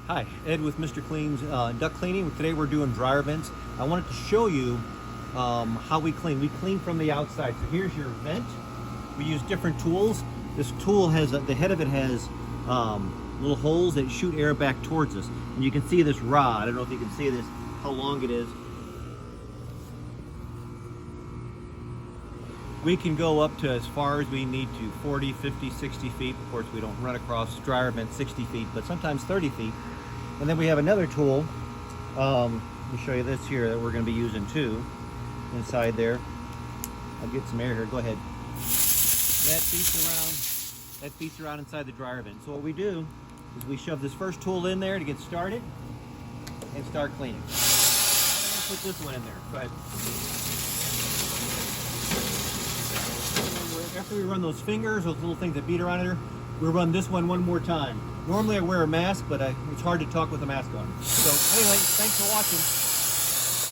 Hi, Ed with Mr. Clean's duct cleaning. Today we're doing dryer vents. I wanted to show you how we clean. We clean from the outside. So here's your vent. We use different tools. This tool has, the head of it has little holes that shoot air back towards us. And you can see this rod. I don't know if you can see this, how long it is. We can go up to as far as we need to, 40, 50, 60 feet. Of course, we don't run across dryer vents 60 feet, but sometimes 30 feet. And then we have another tool. Let me show you this here that we're going to be using too. Inside there, I'll get some air here. Go ahead. That beats around inside the dryer vent. So what we do is we shove this first tool in there to get started and start cleaning. Put this one in there. Go ahead. After we run those fingers, those little things that beat around there, we'll run this one more time. Normally I wear a mask, but it's hard to talk with a mask on. So anyway, thanks for watching.